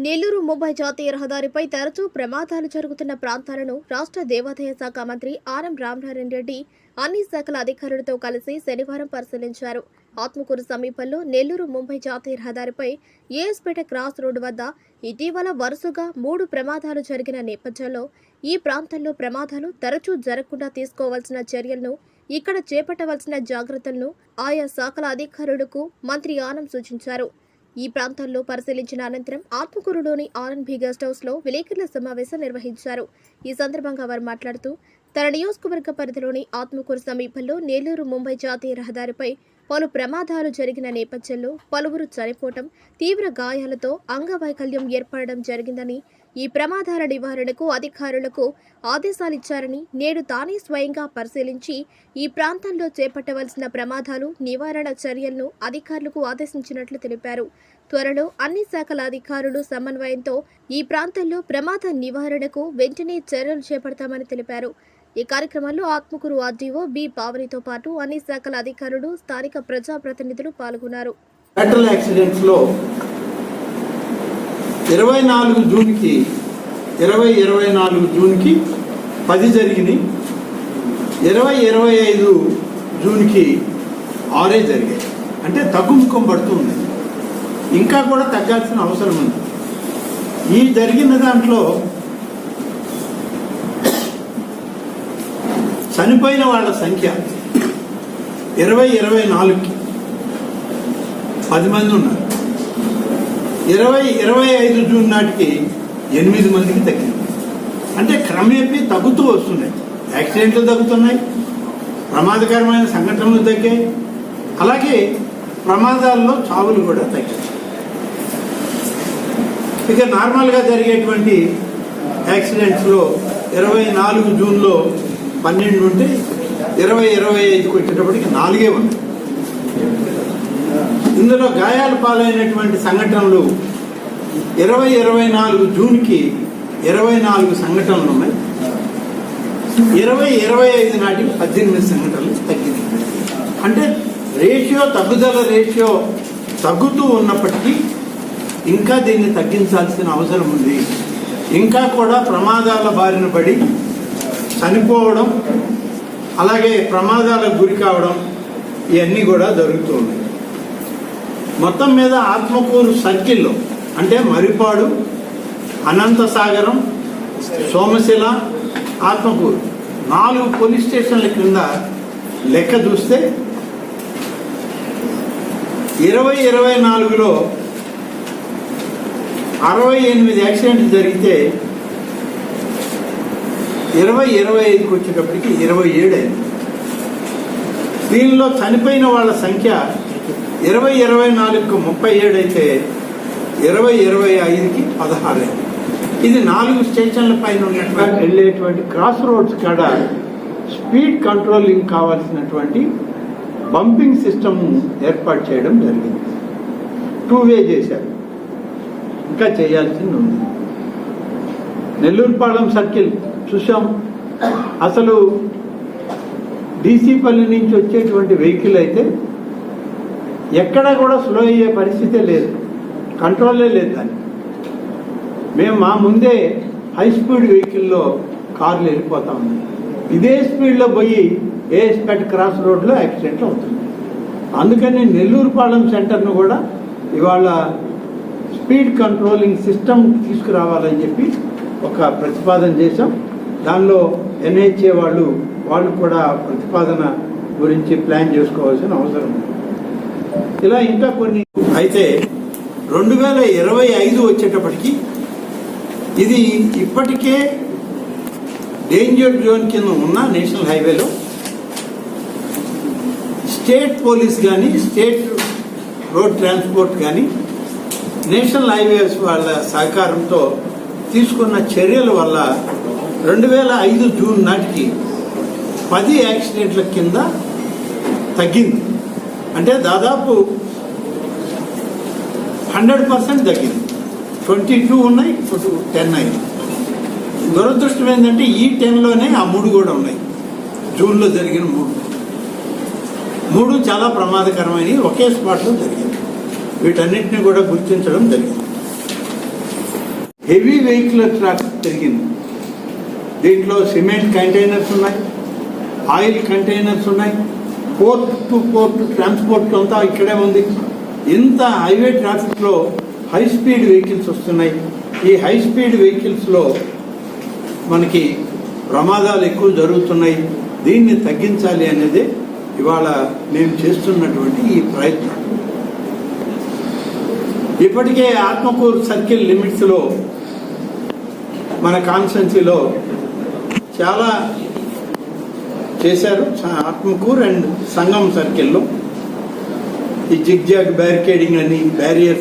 నెల్లూరు ముంబై జాతీయ రహదారిపై తరచూ ప్రమాదాలు జరుగుతున్న ప్రాంతాలను రాష్ట్ర దేవాదాయ శాఖ మంత్రి ఆర్ఎం రామనారాయణ రెడ్డి అన్ని శాఖల అధికారులతో కలిసి శనివారం పరిశీలించారు. ఆత్మకూరు సమీపంలో నెల్లూరు ముంబై జాతీయ రహదారిపై ఏఎస్పేట క్రాస్ రోడ్డు వద్ద ఇటీవల వరుసగా 3 ప్రమాదాలు జరిగిన నేపథ్యంలో ఈ ప్రాంతంలో ప్రమాదాలు తరచూ జరగకుండా తీసుకోవాల్సిన చర్యలను, ఇక్కడ చేపట్టవలసిన జాగ్రత్తలను ఆయా శాఖల అధికారులకు మంత్రి ఆనం సూచించారు. ఈ ప్రాంతాల్లో పరిశీలించిన అనంతరం ఆత్మకూరులోని ఆర్ఎన్బి గెస్ట్ హౌస్ లో విలేకరుల సమావేశం నిర్వహించారు. ఈ సందర్భంగా వారు మాట్లాడుతూ, తన నియోజకవర్గ పరిధిలోని ఆత్మకూరు సమీపంలో నెల్లూరు ముంబై జాతీయ రహదారిపై పలు ప్రమాదాలు జరిగిన నేపథ్యంలో పలువురు చనిపోవటం, తీవ్ర గాయాలతో అంగవైకల్యం ఏర్పడడం జరిగిందని, ఈ ప్రమాదాల నివారణకు అధికారులకు ఆదేశాలిచ్చారని, నేడు తానే స్వయంగా పరిశీలించి ఈ ప్రాంతంలో చేపట్టవలసిన ప్రమాదాలు నివారణ చర్యలను అధికారులకు ఆదేశించినట్లు తెలిపారు. త్వరలో అన్ని శాఖల అధికారులు సమన్వయంతో ఈ ప్రాంతంలో ప్రమాద నివారణకు వెంటనే చర్యలు చేపడతామని తెలిపారు. ఈ కార్యక్రమంలో ఆత్మకూరు ఆర్డీఓ బి పావనితో పాటు అన్ని శాఖల అధికారులు, స్థానిక ప్రజాప్రతినిధులు పాల్గొన్నారు. 24 జూన్కి 10 జరిగినాయి. 25 జూన్కి 6 జరిగాయి. అంటే తగ్గుముఖం పడుతుంది. ఇంకా కూడా తగ్గాల్సిన అవసరం ఉంది. ఈ జరిగిన దాంట్లో చనిపోయిన వాళ్ళ సంఖ్య 24కి 10 మంది ఉన్నారు. 25 జూన్ నాటికి 8 మందికి తగ్గింది. అంటే క్రమేపీ తగ్గుతూ వస్తున్నాయి. యాక్సిడెంట్లు తగ్గుతున్నాయి, ప్రమాదకరమైన సంఘటనలు తగ్గాయి, అలాగే ప్రమాదాల్లో చావులు కూడా తగ్గాయి. ఇక నార్మల్గా జరిగేటువంటి యాక్సిడెంట్స్లో 24 జూన్లో 12 ఉంటే 25కి వచ్చేటప్పటికి 4 ఉన్నాయి. ఇందులో గాయాల పాలైనటువంటి సంఘటనలు 24 జూన్కి 24 సంఘటనలు ఉన్నాయి. 25 నాటికి 18 సంఘటనలు తగ్గింది. అంటే తగ్గుదల రేషియో తగ్గుతూ ఉన్నప్పటికీ ఇంకా దీన్ని తగ్గించాల్సిన అవసరం ఉంది. ఇంకా కూడా ప్రమాదాల బారిన పడి చనిపోవడం, అలాగే ప్రమాదాలకు గురి కావడం, ఇవన్నీ కూడా జరుగుతూ ఉన్నాయి. మొత్తం మీద ఆత్మకూరు సర్కిల్లో అంటే మరిపాడు, అనంతసాగరం, సోమశిల, ఆత్మకూరు 4 పోలీస్ స్టేషన్ల కింద లెక్క చూస్తే 2024లో 68 యాక్సిడెంట్లు జరిగితే 25కి వచ్చేటప్పటికి 27 అయింది. దీనిలో చనిపోయిన వాళ్ళ సంఖ్య 2024కు 37 అయితే 2025కి 16 అయింది. ఇది 4 స్టేషన్ల పైన ఉన్నటువంటి వెళ్ళేటువంటి క్రాస్ రోడ్స్ కాడ స్పీడ్ కంట్రోలింగ్ కావాల్సినటువంటి బంపింగ్ సిస్టమ్ ఏర్పాటు చేయడం జరిగింది. 2-వే చేశారు. ఇంకా చేయాల్సింది ఉంది. నెల్లూరుపాళెం సర్కిల్ చూసాం. అసలు డీసీపల్లి నుంచి వచ్చేటువంటి వెహికల్ అయితే ఎక్కడ కూడా స్లో అయ్యే పరిస్థితే లేదు, కంట్రోలే లేదు దాన్ని. మేము మా ముందే హై స్పీడ్ వెహికల్లో కార్లు వెళ్ళిపోతా ఉన్నాయి. ఇదే స్పీడ్లో పోయి ఏఎస్పేట క్రాస్ రోడ్లో యాక్సిడెంట్లు అవుతుంది. అందుకని నెల్లూరుపాళెం సెంటర్ను కూడా ఇవాళ స్పీడ్ కంట్రోలింగ్ సిస్టమ్ తీసుకురావాలని చెప్పి ఒక ప్రతిపాదన చేశాం. దానిలో ఎన్హెచ్ఏ వాళ్ళు కూడా ప్రతిపాదన గురించి ప్లాన్ చేసుకోవాల్సిన అవసరం ఉంది. ఇలా ఇంకా కొన్ని అయితే 2025 వచ్చేటప్పటికి ఇది ఇప్పటికే డేంజర్ జోన్ కింద ఉన్న నేషనల్ హైవేలో స్టేట్ పోలీస్ కానీ, స్టేట్ రోడ్ ట్రాన్స్పోర్ట్ కానీ, నేషనల్ హైవేస్ వాళ్ళ సహకారంతో తీసుకున్న చర్యల వల్ల 2005 జూన్ నాటికి 10 యాక్సిడెంట్ల కింద తగ్గింది. అంటే దాదాపు 100% తగ్గింది. 22 ఉన్నాయి, ఇప్పుడు 10 అయింది. దురదృష్టం ఏంటంటే ఈ 10లోనే ఆ 3 కూడా ఉన్నాయి. జూన్లో జరిగిన 3 చాలా ప్రమాదకరమైనవి ఒకే స్పాట్లో జరిగింది. వీటన్నిటిని కూడా గుర్తించడం జరిగింది. హెవీ వెహికల్ ట్రాఫిక్ పెరిగింది. దీంట్లో సిమెంట్ కంటైనర్స్ ఉన్నాయి, ఆయిల్ కంటైనర్స్ ఉన్నాయి, పోర్ట్ టు పోర్ట్ ట్రాన్స్పోర్ట్ అంతా ఇక్కడే ఉంది. ఇంత హైవే ట్రాఫిక్లో హై స్పీడ్ వెహికల్స్ వస్తున్నాయి. ఈ హై స్పీడ్ వెహికల్స్లో మనకి ప్రమాదాలు ఎక్కువ జరుగుతున్నాయి. దీన్ని తగ్గించాలి అనేది ఇవాళ మేము చేస్తున్నటువంటి ఈ ప్రయత్నం. ఇప్పటికే ఆత్మకూరు సర్కిల్ లిమిట్స్లో మన కాన్స్టిట్యున్సీలో చాలా చేశారు. ఆత్మకూరు అండ్ సంగం సర్కిల్లో ఈ జిగ్జాగ్ బ్యారికేడింగ్ అని, బ్యారియర్స్